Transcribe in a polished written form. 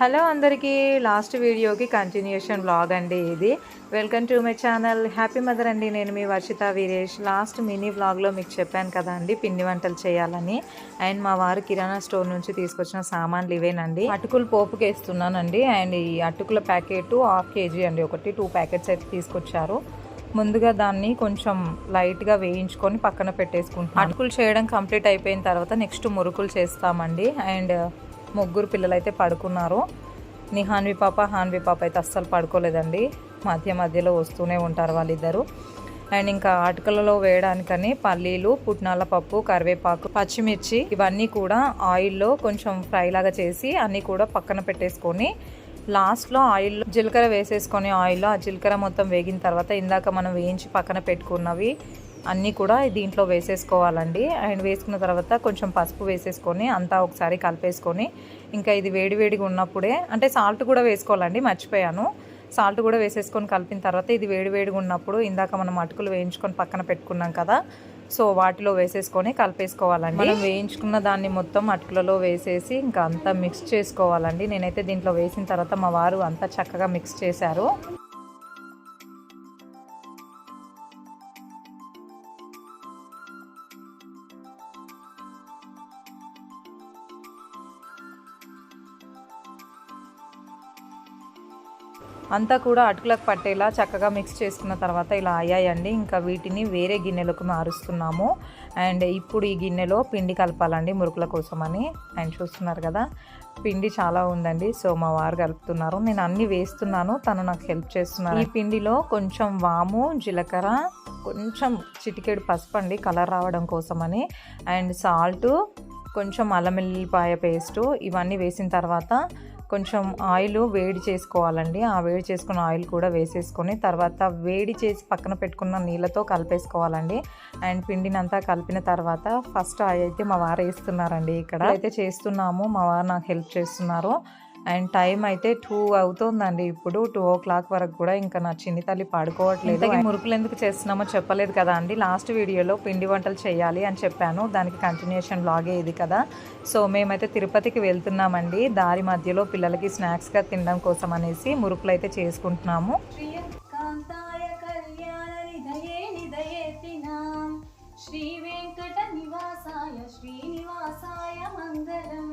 Hello అందరికీ, last వీడియోకి continuation vlog అండి ఇది. Welcome to my channel happy mother అండి. నేను మీ వర్షిత వీరేష్. లాస్ట్ మినీ వ్లాగ్లో మీకు చెప్పాను కదా అండి పిండి వంటలు చేయాలని. అండ్ మా వారు కిరాణా స్టోర్ నుంచి తీసుకొచ్చిన సామాన్లు ఇవేనండి. అటుకులు పోపుకి వేస్తున్నానండి. అండ్ ఈ అటుకుల ప్యాకెట్ 1/2 kg అండి, 2 ప్యాకెట్స్ అయితే తీసుకొచ్చారు. ముందుగా దాన్ని కొంచెం లైట్గా వేయించుకొని పక్కన పెట్టేసుకుంటాం. అటుకులు చేయడం కంప్లీట్ అయిపోయిన తర్వాత నెక్స్ట్ మురుకులు చేస్తామండి. అండ్ ముగ్గురు పిల్లలు అయితే పడుకున్నారు. హాన్వి పాప అయితే అస్సలు పడుకోలేదండి. మధ్యలో వస్తూనే ఉంటారు వాళ్ళిద్దరు. అండ్ ఇంకా అటుకలలో వేయడానికని పల్లీలు, పుట్నాల పప్పు, కరివేపాకు, పచ్చిమిర్చి ఇవన్నీ కూడా ఆయిల్లో కొంచెం ఫ్రై లాగా చేసి అన్నీ కూడా పక్కన పెట్టేసుకొని లాస్ట్లో ఆయిల్లో జీలకర్ర వేసేసుకొని ఆయిల్లో ఆ జీలకర్ర మొత్తం వేగిన తర్వాత ఇందాక మనం వేయించి పక్కన పెట్టుకున్నవి అన్నీ కూడా దీంట్లో వేసేసుకోవాలండి. అండ్ వేసుకున్న తర్వాత కొంచెం పసుపు వేసేసుకొని అంతా ఒకసారి కలిపేసుకొని ఇంకా ఇది వేడివేడిగా ఉన్నప్పుడే అంటే సాల్ట్ కూడా వేసుకోవాలండి, మర్చిపోయాను. సాల్ట్ కూడా వేసేసుకొని కలిపిన తర్వాత ఇది వేడివేడిగా ఉన్నప్పుడు ఇందాక మనం అటుకులు వేయించుకొని పక్కన పెట్టుకున్నాం కదా, సో వాటిలో వేసేసుకొని కలిపేసుకోవాలండి. మనం వేయించుకున్న దాన్ని మొత్తం అటుకులలో వేసేసి ఇంకా అంతా మిక్స్ చేసుకోవాలండి. నేనైతే దీంట్లో వేసిన తర్వాత మా వారు అంతా చక్కగా మిక్స్ చేశారు. అంతా కూడా అటుకులకు పట్టేలా చక్కగా మిక్స్ చేసుకున్న తర్వాత ఇలా అయ్యాయండి. ఇంకా వీటిని వేరే గిన్నెలకు మారుస్తున్నాము. అండ్ ఇప్పుడు ఈ గిన్నెలో పిండి కలపాలండి మురుకుల కోసమని. అండ్ చూస్తున్నారు కదా పిండి చాలా ఉందండి. సో మా వారు కలుపుతున్నారు, నేను అన్నీ వేస్తున్నాను, తను నాకు హెల్ప్ చేస్తున్నారు. ఈ పిండిలో కొంచెం వాము, జీలకర్ర, కొంచెం చిటికెడు పసుపు అండి కలర్ రావడం కోసమని, అండ్ సాల్ట్, కొంచెం అల్లం వెల్లుల్లిపాయ పేస్టు ఇవన్నీ వేసిన తర్వాత కొంచెం ఆయిల్ వేడి చేసుకోవాలండి. ఆ వేడి చేసుకున్న ఆయిల్ కూడా వేసేసుకొని తర్వాత వేడి చేసి పక్కన పెట్టుకున్న నీళ్ళతో కలిపేసుకోవాలండి. అండ్ పిండిని అంతా కలిపిన తర్వాత ఫస్ట్ అయితే మా వారు వేస్తున్నారండి. ఇక్కడ అయితే చేస్తున్నాము, మా వారు నాకు హెల్ప్ చేస్తున్నారు. అండ్ టైం అయితే 2 అవుతుందండి. ఇప్పుడు 2 o'clock వరకు కూడా ఇంకా నా చిన్ని తల్లి పడుకోవట్లేదు. మురుకులు ఎందుకు చేస్తున్నామో చెప్పలేదు కదా అండి. లాస్ట్ వీడియోలో పిండి వంటలు చేయాలి అని చెప్పాను, దానికి కంటిన్యూషన్ బ్లాగే ఇది కదా. సో మేమైతే తిరుపతికి వెళ్తున్నామండి. దారి మధ్యలో పిల్లలకి స్నాక్స్గా తినడం కోసం అనేసి మురుకులు అయితే చేసుకుంటున్నాము. శ్రీ వెంకట నివాసాయ శ్రీనివాసాయ మంగళం.